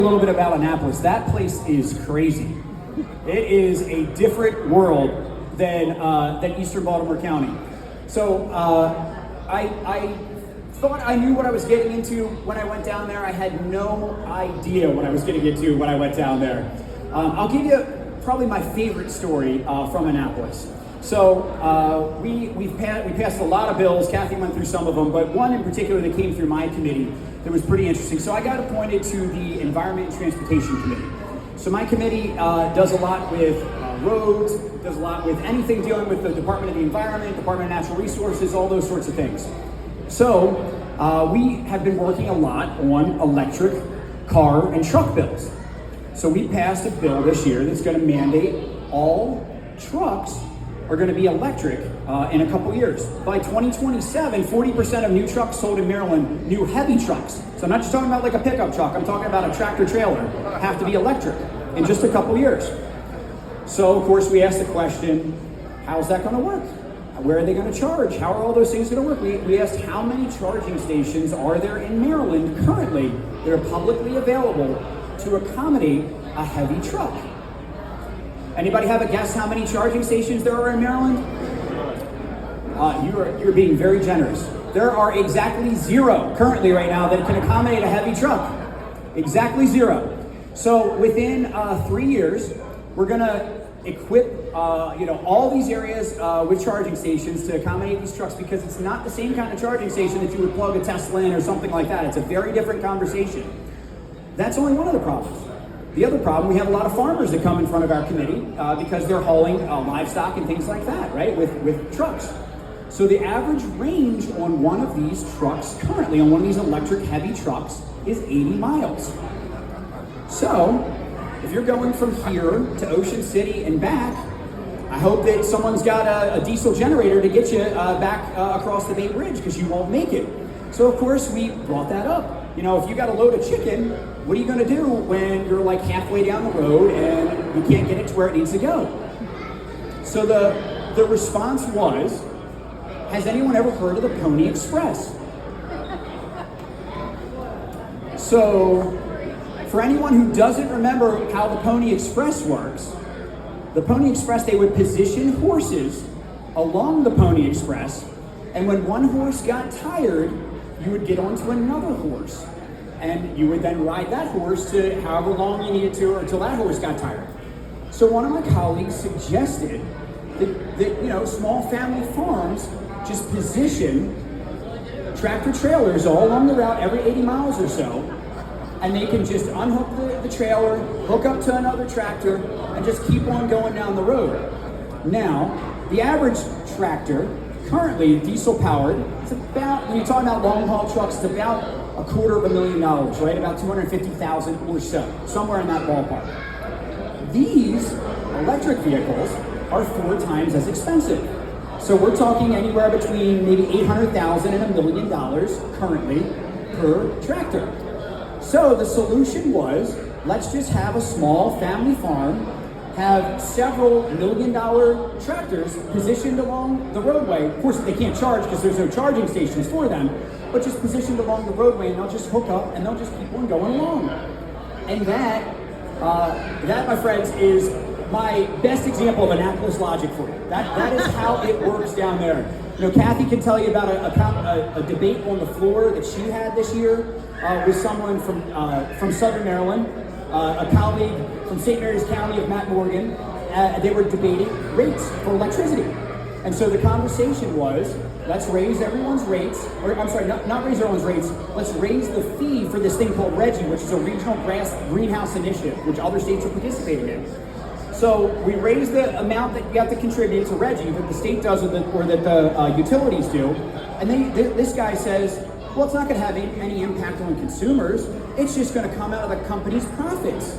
A little bit about Annapolis. That place is crazy. It is a different world than Eastern Baltimore County. So I thought I knew what I was getting into when I went down there. I had no idea what I was getting into when I went down there. I'll give you probably my favorite story from Annapolis. So we passed a lot of bills. Kathy went through some of them, but one in particular that came through my committee that was pretty interesting. So I got appointed to the Environment and Transportation Committee. So my committee does a lot with roads, does a lot with anything dealing with the Department of the Environment, Department of Natural Resources, all those sorts of things. So we have been working a lot on electric car and truck bills. So we passed a bill this year that's going to mandate all trucks are going to be electric in a couple years. By 2027, 40% of new trucks sold in Maryland, new heavy trucks. So I'm not just talking about like a pickup truck, I'm talking about a tractor trailer, have to be electric in just a couple years. So of course we asked the question, how's that going to work? Where are they going to charge? How are all those things going to work? We asked how many charging stations are there in Maryland currently that are publicly available to accommodate a heavy truck. Anybody have a guess how many charging stations there are in Maryland? You're being very generous. There are exactly 0 currently right now that can accommodate a heavy truck. Exactly 0. So within 3 years, we're going to equip all these areas with charging stations to accommodate these trucks, because it's not the same kind of charging station that you would plug a Tesla in or something like that. It's a very different conversation. That's only one of the problems. The other problem, we have a lot of farmers that come in front of our committee because they're hauling livestock and things like that, right, with trucks. So the average range on one of these trucks currently, on one of these electric heavy trucks, is 80 miles. So if you're going from here to Ocean City and back, I hope that someone's got a diesel generator to get you back across the Bay Bridge, because you won't make it. So of course we brought that up. You know, if you got a load of chicken, what are you going to do when you're like halfway down the road and you can't get it to where it needs to go? So the response was, has anyone ever heard of the Pony Express? So for anyone who doesn't remember how the Pony Express works, the Pony Express, they would position horses along the Pony Express, and when one horse got tired, you would get onto another horse, and you would then ride that horse to however long you needed to, or until that horse got tired. So one of my colleagues suggested that small family farms just position tractor trailers all along the route every 80 miles or so, and they can just unhook the trailer, hook up to another tractor, and just keep on going down the road. Now, the average tractor, currently diesel powered, it's about, when you're talking about long haul trucks, it's about $250,000, right? About 250,000 or so, somewhere in that ballpark. These electric vehicles are 4 times as expensive. So we're talking anywhere between maybe $800,000 and $1 million currently per tractor. So the solution was, let's just have a small family farm, have several $1 million tractors positioned along the roadway. Of course, they can't charge because there's no charging stations for them, but just positioned along the roadway, and they'll just hook up and they'll just keep on going along. And that, my friends, is my best example of Annapolis logic for you. That is how it works down there. You know, Kathy can tell you about a debate on the floor that she had this year with someone from Southern Maryland, a colleague from St. Mary's County of Matt Morgan. They were debating rates for electricity. And so the conversation was, let's raise everyone's rates, or I'm sorry, not raise everyone's rates, let's raise the fee for this thing called RGGI, which is a regional greenhouse initiative, which other states are participating in. So we raise the amount that you have to contribute to RGGI that the state does or that the utilities do. And then this guy says, well, it's not going to have any impact on consumers. It's just going to come out of the company's profits.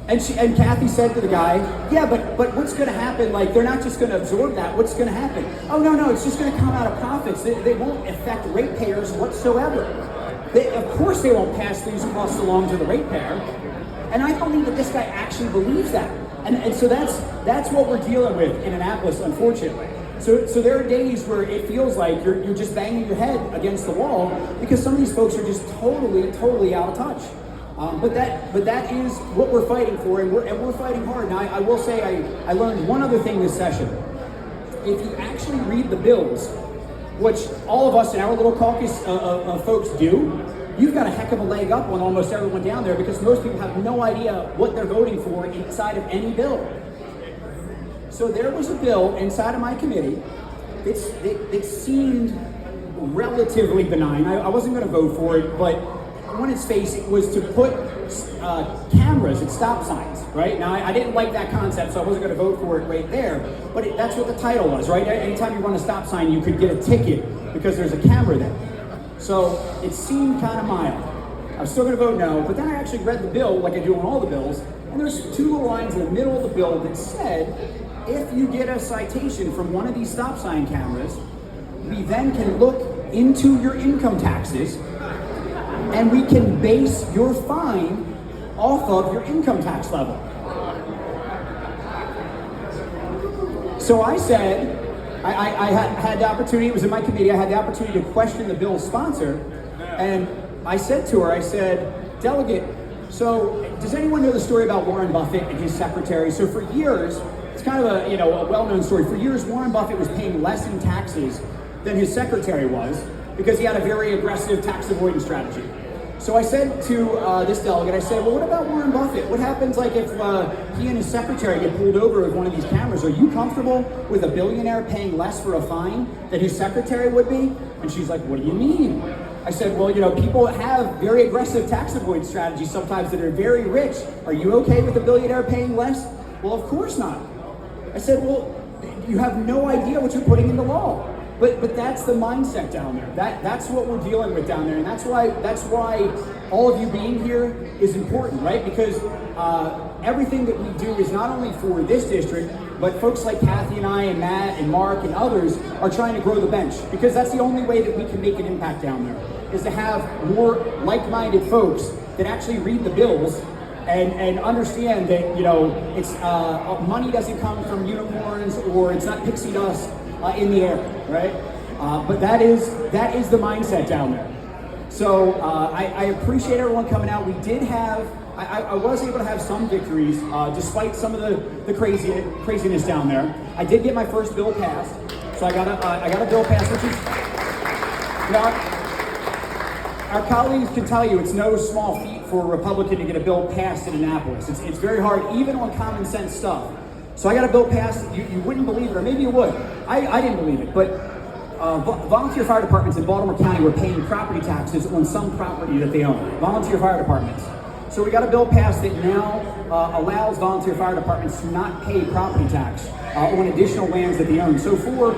And Kathy said to the guy, yeah, but what's going to happen? Like, they're not just going to absorb that. What's going to happen? Oh, no, it's just going to come out of profits. They won't affect ratepayers whatsoever. Of course they won't pass these costs along to the ratepayer. And I believe that this guy actually believes that. And so that's what we're dealing with in Annapolis, unfortunately. So there are days where it feels like you're just banging your head against the wall because some of these folks are just totally out of touch. But that is what we're fighting for, and we're fighting hard. Now, I will say I learned one other thing this session. If you actually read the bills, which all of us in our little caucus of folks do, you've got a heck of a leg up on almost everyone down there, because most people have no idea what they're voting for inside of any bill. So there was a bill inside of my committee that seemed relatively benign. I wasn't going to vote for it, but on its face, it was to put cameras at stop signs, right? Now, I didn't like that concept, so I wasn't going to vote for it right there, but that's what the title was, right? Anytime you run a stop sign, you could get a ticket because there's a camera there. So it seemed kind of mild. I was still going to vote no, but then I actually read the bill like I do on all the bills, and there's two little lines in the middle of the bill that said, if you get a citation from one of these stop sign cameras, we then can look into your income taxes and we can base your fine off of your income tax level. So I said, I had the opportunity, it was in my committee, I had the opportunity to question the bill's sponsor, and I said to her, I said, Delegate, so does anyone know the story about Warren Buffett and his secretary? So for years, it's kind of a well-known story. For years, Warren Buffett was paying less in taxes than his secretary was, because he had a very aggressive tax avoidance strategy. So I said to this delegate, I said, well, what about Warren Buffett? What happens like if he and his secretary get pulled over with one of these cameras? Are you comfortable with a billionaire paying less for a fine than his secretary would be? And she's like, what do you mean? I said, well, people have very aggressive tax avoidance strategies sometimes that are very rich. Are you okay with a billionaire paying less? Well, of course not. I said, well, you have no idea what you're putting into law. But that's the mindset down there. That's what we're dealing with down there, and that's why all of you being here is important, right? Because everything that we do is not only for this district, but folks like Kathy and I and Matt and Mark and others are trying to grow the bench, because that's the only way that we can make an impact down there, is to have more like-minded folks that actually read the bills and understand that it's money doesn't come from unicorns, or it's not pixie dust in the air, right? But that is the mindset down there. So I appreciate everyone coming out. We did have, I was able to have some victories despite some of the craziness down there. I did get my first bill passed, so I got a bill passed, which is our colleagues can tell you it's no small feat for a Republican to get a bill passed in Annapolis. It's very hard, even on common sense stuff. So I got a bill passed. You wouldn't believe it, or maybe you would. I didn't believe it, but volunteer fire departments in Baltimore County were paying property taxes on some property that they own. Volunteer fire departments. So we got a bill passed that now allows volunteer fire departments to not pay property tax on additional lands that they own. So for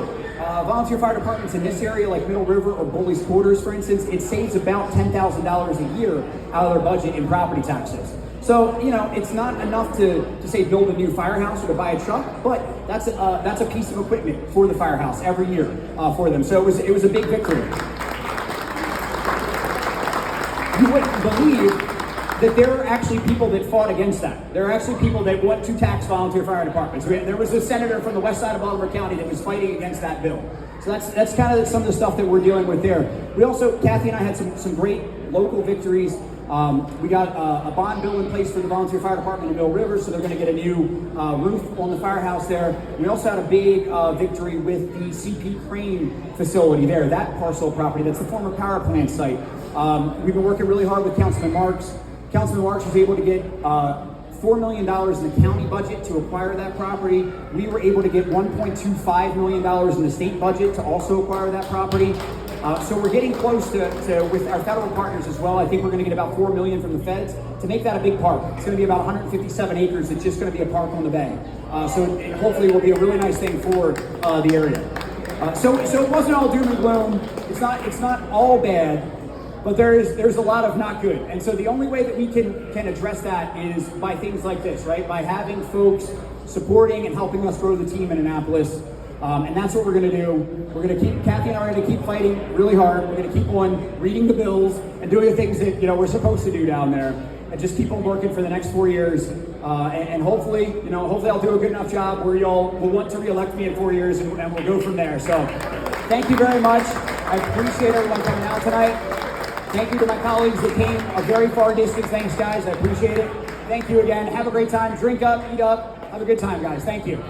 volunteer fire departments in this area, like Middle River or Bully's Quarters, for instance, it saves about $10,000 a year out of their budget in property taxes. So, it's not enough to say build a new firehouse or to buy a truck, but that's a piece of equipment for the firehouse every year for them. So it was a big victory. You wouldn't believe that there are actually people that fought against that. There are actually people that want to tax volunteer fire departments. There was a senator from the west side of Baltimore County that was fighting against that bill. So that's kind of some of the stuff that we're dealing with there. We also, Kathy and I had some great local victories. We got a bond bill in place for the volunteer fire department in Mill River, so they're going to get a new roof on the firehouse there. We also had a big victory with the CP Crane facility there, that parcel property. That's the former power plant site. We've been working really hard with Councilman Marks. Councilman Marks was able to get $4 million in the county budget to acquire that property. We were able to get $1.25 million in the state budget to also acquire that property. So we're getting close to with our federal partners as well. I think we're going to get about $4 million from the feds to make that a big park. It's going to be about 157 acres. It's just going to be a park on the bay. So it hopefully will be a really nice thing for the area. So it wasn't all doom and gloom. It's not all bad. But there's a lot of not good. And so the only way that we can address that is by things like this, right? By having folks supporting and helping us grow the team in Annapolis. And that's what we're going to do. We're going to keep, Kathy and I are going to keep fighting really hard. We're going to keep on reading the bills and doing the things that we're supposed to do down there, and just keep on working for the next 4 years. And hopefully, hopefully I'll do a good enough job where y'all will want to reelect me in 4 years, and we'll go from there. So thank you very much. I appreciate everyone coming out tonight. Thank you to my colleagues that came a very far distance. Thanks, guys. I appreciate it. Thank you again. Have a great time. Drink up, eat up. Have a good time, guys. Thank you.